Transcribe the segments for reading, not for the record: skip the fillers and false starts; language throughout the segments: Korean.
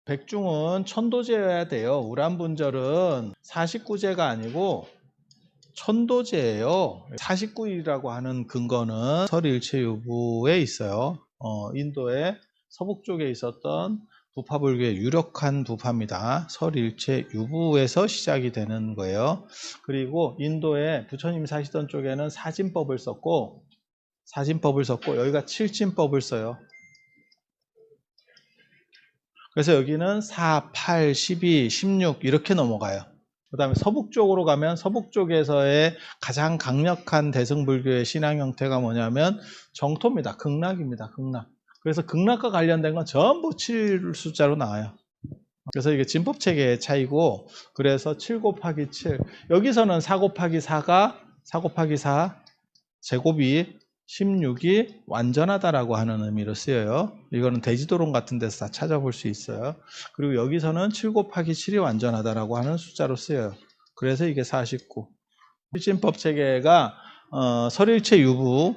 백중은 천도제여야 돼요. 우란분절은 49제가 아니고 천도제예요. 49일이라고 하는 근거는 설일체유부에 있어요. 인도의 서북쪽에 있었던 부파불교의 유력한 부파입니다. 설일체유부에서 시작이 되는 거예요. 그리고 인도에 부처님 사시던 쪽에는 사진법을 썼고 여기가 칠진법을 써요. 그래서 여기는 4, 8, 12, 16 이렇게 넘어가요. 그 다음에 서북쪽으로 가면 서북쪽에서의 가장 강력한 대승불교의 신앙 형태가 뭐냐면 정토입니다. 극락입니다. 극락. 그래서 극락과 관련된 건 전부 7 숫자로 나와요. 그래서 이게 진법체계의 차이고, 그래서 7 곱하기 7. 여기서는 4 곱하기 4가 4 곱하기 4 제곱이 16이 완전하다라고 하는 의미로 쓰여요. 이거는 대지도론 같은 데서 다 찾아볼 수 있어요. 그리고 여기서는 7 곱하기 7이 완전하다라고 하는 숫자로 쓰여요. 그래서 이게 49. 실진법 체계가 설일체 유부,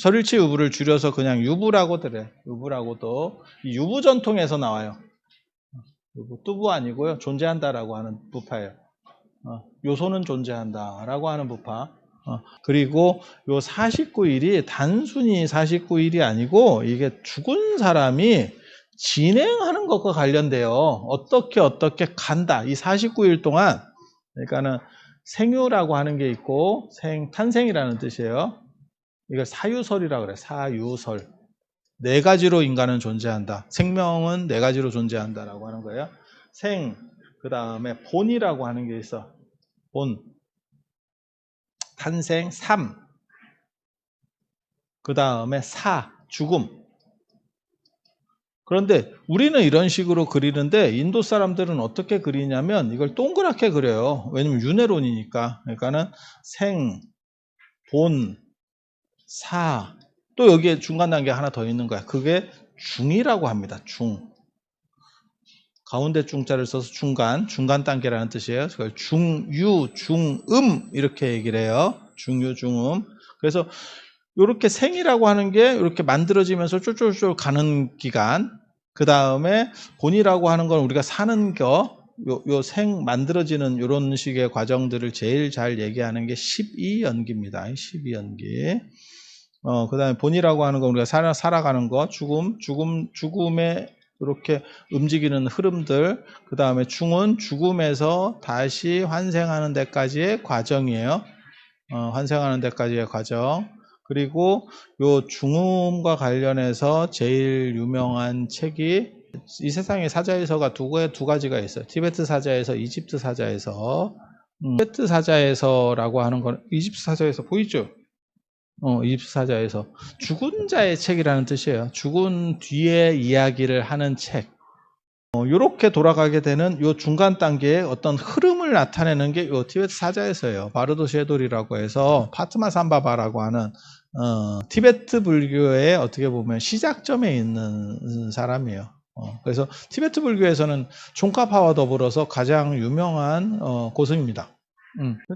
설일체 유부를 줄여서 그냥 유부라고 들어요. 유부라고도 이 유부 전통에서 나와요. 유부, 뚜부 아니고요. 존재한다라고 하는 부파예요. 요소는 존재한다라고 하는 부파. 그리고 요 49일이 단순히 49일이 아니고 이게 죽은 사람이 진행하는 것과 관련돼요. 어떻게 간다. 이 49일 동안, 그러니까는 생유라고 하는 게 있고 탄생이라는 뜻이에요. 이걸 사유설이라고 그래요. 사유설. 4가지로 인간은 존재한다. 생명은 4가지로 존재한다라고 하는 거예요. 그 다음에 본이라고 하는 게 있어. 본. 탄생, 3. 그 다음에 4, 죽음. 그런데 우리는 이런 식으로 그리는데 인도 사람들은 어떻게 그리냐면 이걸 동그랗게 그려요. 왜냐면 윤회론이니까. 그러니까는 생, 본, 사. 또 여기에 중간 단계 하나 더 있는 거야. 그게 중이라고 합니다. 중. 가운데 중자를 써서 중간 단계라는 뜻이에요. 그걸 중유, 중음 이렇게 얘기를 해요. 중유, 중음. 그래서 이렇게 생이라고 하는 게 이렇게 만들어지면서 쫄쫄쫄 가는 기간. 그 다음에 본이라고 하는 건 우리가 사는 거, 요 생 만들어지는 이런 식의 과정들을 제일 잘 얘기하는 게 12연기입니다. 12연기. 그 다음에 본이라고 하는 건 우리가 살아가는 거, 죽음에 이렇게 움직이는 흐름들. 그 다음에 중은 죽음에서 다시 환생하는 데까지의 과정이에요. 환생하는 데까지의 과정. 그리고 요 중음과 관련해서 제일 유명한 책이 이 세상에 사자에서가 두 가지가 있어요. 티베트 사자에서, 이집트 사자에서. 티베트 사자에서라고 하는 건 이집트 사자에서 보이죠? 이집트 사자에서 죽은 자의 책이라는 뜻이에요. 죽은 뒤에 이야기를 하는 책. 이렇게 돌아가게 되는 요 중간 단계의 어떤 흐름을 나타내는 게 요 티베트 사자에서예요. 바르도 셰돌이라고 해서 파트마 삼바바라고 하는 티베트 불교의 어떻게 보면 시작점에 있는 사람이에요. 그래서 티베트 불교에서는 총카파와 더불어서 가장 유명한 고승입니다.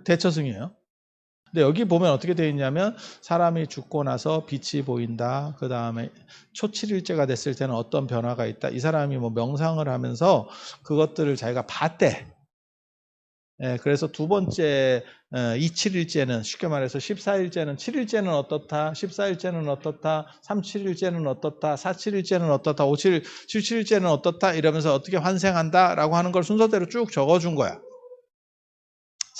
대처승이에요. 근데 여기 보면 어떻게 되어 있냐면 사람이 죽고 나서 빛이 보인다. 그 다음에 초칠일제가 됐을 때는 어떤 변화가 있다. 이 사람이 뭐 명상을 하면서 그것들을 자기가 봤대. 그래서 두 번째 27일째는 쉽게 말해서 14일째는 7일째는 어떻다. 14일째는 어떻다. 37일째는 어떻다. 47일째는 어떻다. 77일째는 어떻다. 이러면서 어떻게 환생한다라고 하는 걸 순서대로 쭉 적어준 거야.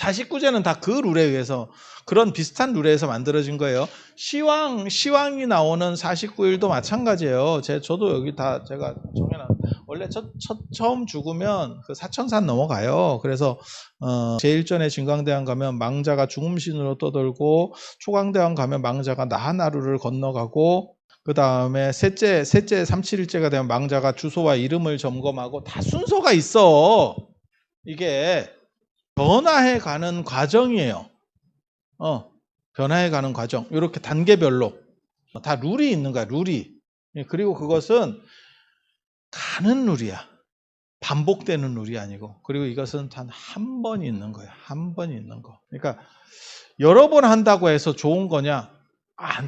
49제는 다 그 룰에 의해서 그런 비슷한 룰에 의해서 만들어진 거예요. 시왕이 나오는 49일도 마찬가지예요. 저도 여기 다 제가 정해놨. 원래 처음 죽으면 그 사천산 넘어가요. 그래서 제1전에 진광대왕 가면 망자가 중음신으로 떠돌고, 초광대왕 가면 망자가 나하나루를 건너가고, 그 다음에 셋째 37일째가 되면 망자가 주소와 이름을 점검하고, 다 순서가 있어. 이게 변화해 가는 과정이에요. 변화해 가는 과정. 이렇게 단계별로 다 룰이 있는 거야. 룰이. 그리고 그것은 가는 룰이야. 반복되는 룰이 아니고. 그리고 이것은 단 한 번 있는 거야. 한 번 있는 거. 그러니까 여러 번 한다고 해서 좋은 거냐?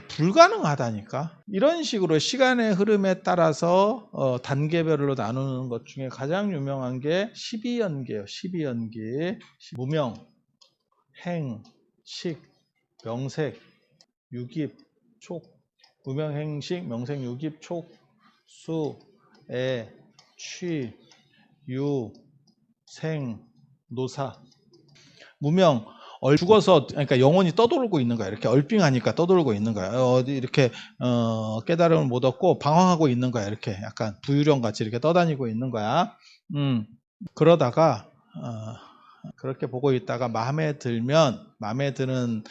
불가능하다니까. 이런 식으로 시간의 흐름에 따라서 단계별로 나누는 것 중에 가장 유명한 게 12연계예요. 12연계. 무명, 행, 식, 명색, 유깁, 촉. 무명, 행식, 명색, 유깁, 촉, 수, 애, 취, 유, 생, 노사. 무명, 죽어서, 그러니까 영혼이 떠돌고 있는 거야. 이렇게 얼빙하니까 떠돌고 있는 거야. 어디 이렇게 깨달음을 못 얻고 방황하고 있는 거야. 이렇게 약간 부유령 같이 이렇게 떠다니고 있는 거야. 그러다가 그렇게 보고 있다가 마음에 드는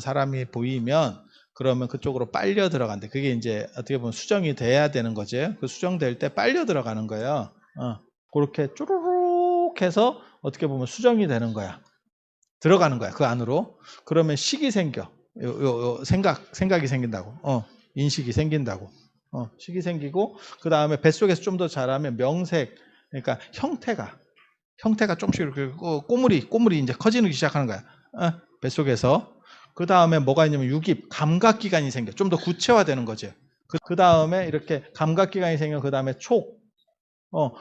사람이 보이면 그러면 그쪽으로 빨려 들어간대. 그게 이제 어떻게 보면 수정이 돼야 되는 거지. 그 수정될 때 빨려 들어가는 거예요. 그렇게 쪼르륵 해서 어떻게 보면 수정이 되는 거야. 들어가는 거야, 그 안으로. 그러면 식이 생겨. 생각이 생긴다고. 인식이 생긴다고. 식이 생기고, 그 다음에 뱃속에서 좀 더 자라면 명색, 그러니까 형태가 조금씩 이렇게 꼬물이 이제 커지기 시작하는 거야. 뱃속에서. 그 다음에 뭐가 있냐면 유깁, 감각기관이 생겨. 좀 더 구체화되는 거지. 그 다음에 이렇게 감각기관이 생겨. 그 다음에 촉,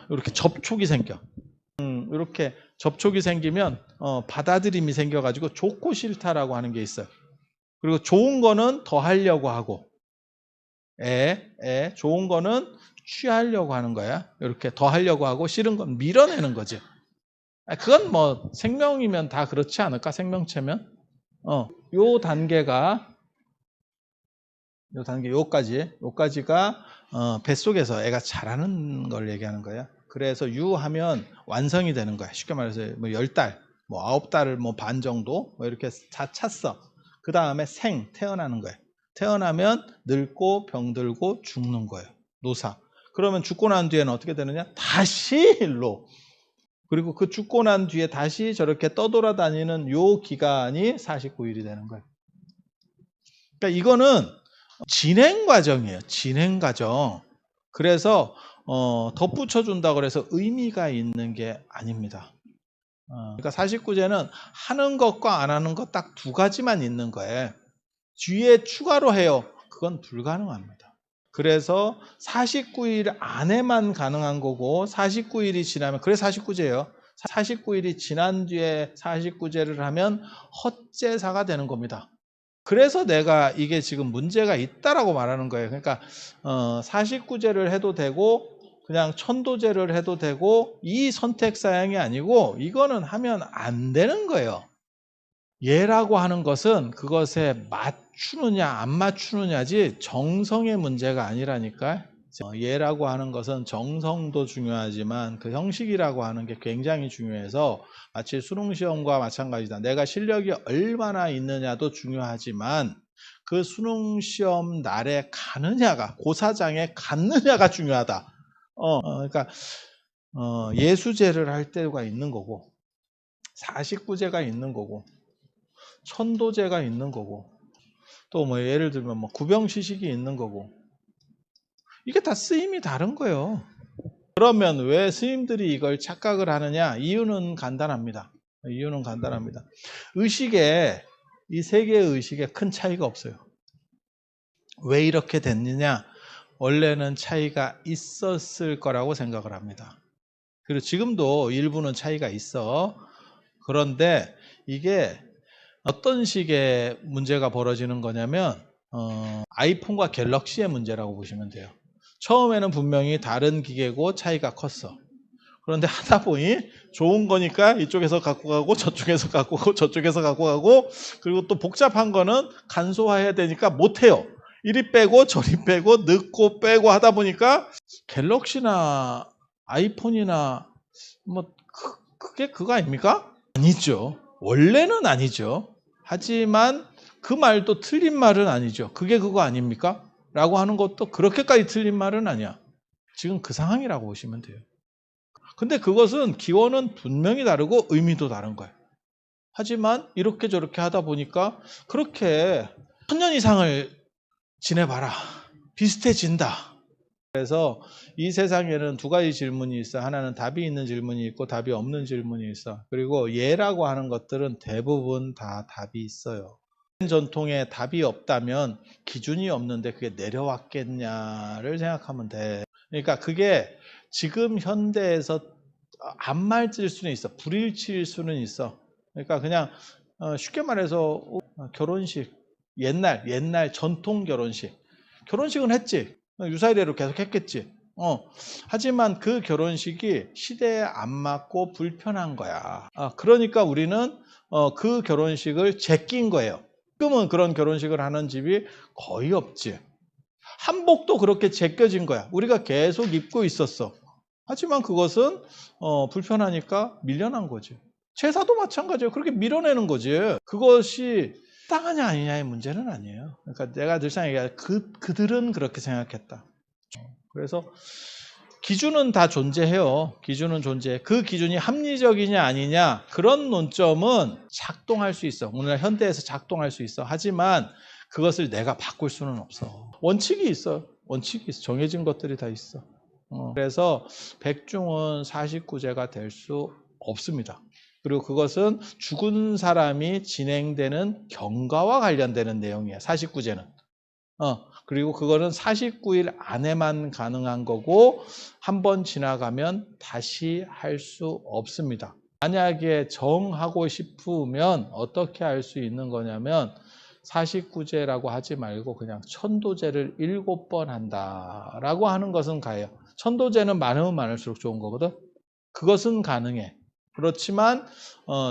이렇게 접촉이 생겨. 이렇게 접촉이 생기면 받아들임이 생겨가지고 좋고 싫다라고 하는 게 있어요. 그리고 좋은 거는 더 하려고 하고 좋은 거는 취하려고 하는 거야. 이렇게 더 하려고 하고 싫은 건 밀어내는 거지. 그건 뭐 생명이면 다 그렇지 않을까? 생명체면. 요 단계가 요까지가 뱃속에서 애가 자라는 걸 얘기하는 거야. 그래서 유하면 완성이 되는 거야. 쉽게 말해서 뭐 10달, 뭐 9달을 뭐 반 정도 뭐 이렇게 다 찼어. 그 다음에 태어나는 거야. 태어나면 늙고 병들고 죽는 거예요. 노사. 그러면 죽고 난 뒤에는 어떻게 되느냐? 다시 일로. 그리고 그 죽고 난 뒤에 다시 저렇게 떠돌아다니는 요 기간이 49일이 되는 거예요. 그러니까 이거는 진행 과정이에요. 진행 과정. 그래서 덧붙여 준다고 그래서 의미가 있는 게 아닙니다. 그러니까 49제는 하는 것과 안 하는 것 딱 두 가지만 있는 거예요. 뒤에 추가로 해요. 그건 불가능합니다. 그래서 49일 안에만 가능한 거고 49일이 지나면 그래 49제예요. 49일이 지난 뒤에 49제를 하면 헛제사가 되는 겁니다. 그래서 내가 이게 지금 문제가 있다라고 말하는 거예요. 그러니까 49제를 해도 되고 그냥 천도제를 해도 되고 이 선택 사양이 아니고 이거는 하면 안 되는 거예요. 예라고 하는 것은 그것에 맞추느냐 안 맞추느냐지 정성의 문제가 아니라니까. 예라고 하는 것은 정성도 중요하지만 그 형식이라고 하는 게 굉장히 중요해서 마치 수능시험과 마찬가지다. 내가 실력이 얼마나 있느냐도 중요하지만 그 수능시험 날에 가느냐가 고사장에 갔느냐가 중요하다. 그러니까 예수제를 할 때가 있는 거고 49제가 있는 거고 천도제가 있는 거고 또 뭐 예를 들면 뭐 구병시식이 있는 거고 이게 다 쓰임이 다른 거예요. 그러면 왜 스님들이 이걸 착각을 하느냐? 이유는 간단합니다. 의식에 이 세 개의 의식에 큰 차이가 없어요. 왜 이렇게 됐느냐? 원래는 차이가 있었을 거라고 생각을 합니다. 그리고 지금도 일부는 차이가 있어. 그런데 이게 어떤 식의 문제가 벌어지는 거냐면 아이폰과 갤럭시의 문제라고 보시면 돼요. 처음에는 분명히 다른 기계고 차이가 컸어. 그런데 하다 보니 좋은 거니까 이쪽에서 갖고 가고 저쪽에서 갖고 가고 저쪽에서 갖고 가고 그리고 또 복잡한 거는 간소화해야 되니까 못해요. 이리 빼고 저리 빼고 넣고 빼고 하다 보니까 갤럭시나 아이폰이나 뭐 그게 그거 아닙니까? 아니죠. 원래는 아니죠. 하지만 그 말도 틀린 말은 아니죠. 그게 그거 아닙니까? 라고 하는 것도 그렇게까지 틀린 말은 아니야. 지금 그 상황이라고 보시면 돼요. 근데 그것은 기원은 분명히 다르고 의미도 다른 거예요. 하지만 이렇게 저렇게 하다 보니까 그렇게 1000년 이상을 지내봐라. 비슷해진다. 그래서 이 세상에는 두 가지 질문이 있어. 하나는 답이 있는 질문이 있고 답이 없는 질문이 있어. 그리고 예라고 하는 것들은 대부분 다 답이 있어요. 전통에 답이 없다면 기준이 없는데 그게 내려왔겠냐를 생각하면 돼. 그러니까 그게 지금 현대에서 안 맞을 수는 있어. 불일치일 수는 있어. 그러니까 그냥 쉽게 말해서 결혼식 옛날 전통 결혼식은 했지. 유사이대로 계속 했겠지. 하지만 그 결혼식이 시대에 안 맞고 불편한 거야. 그러니까 우리는 그 결혼식을 제낀 거예요. 지금은 그런 결혼식을 하는 집이 거의 없지. 한복도 그렇게 제껴진 거야. 우리가 계속 입고 있었어. 하지만 그것은 불편하니까 밀려난 거지. 제사도 마찬가지예요. 그렇게 밀어내는 거지. 그것이 땅하냐 아니냐의 문제는 아니에요. 그러니까 내가 늘상 얘기하는 그들은 그렇게 생각했다. 그래서 기준은 다 존재해요. 기준은 존재해. 그 기준이 합리적이냐 아니냐 그런 논점은 작동할 수 있어. 오늘날 현대에서 작동할 수 있어. 하지만 그것을 내가 바꿀 수는 없어. 원칙이 있어. 정해진 것들이 다 있어. 그래서 백중은 49제가 될 수 없습니다. 그리고 그것은 죽은 사람이 진행되는 경과와 관련되는 내용이에요. 49제는. 그리고 그거는 49일 안에만 가능한 거고 한 번 지나가면 다시 할 수 없습니다. 만약에 정하고 싶으면 어떻게 할 수 있는 거냐면 49제라고 하지 말고 그냥 천도제를 7번 한다라고 하는 것은 가요. 천도제는 많으면 많을수록 좋은 거거든. 그것은 가능해. 그렇지만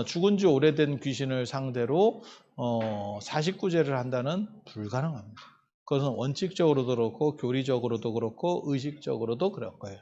죽은 지 오래된 귀신을 상대로 49제를 한다는 불가능합니다. 그것은 원칙적으로도 그렇고 교리적으로도 그렇고 의식적으로도 그럴 거예요.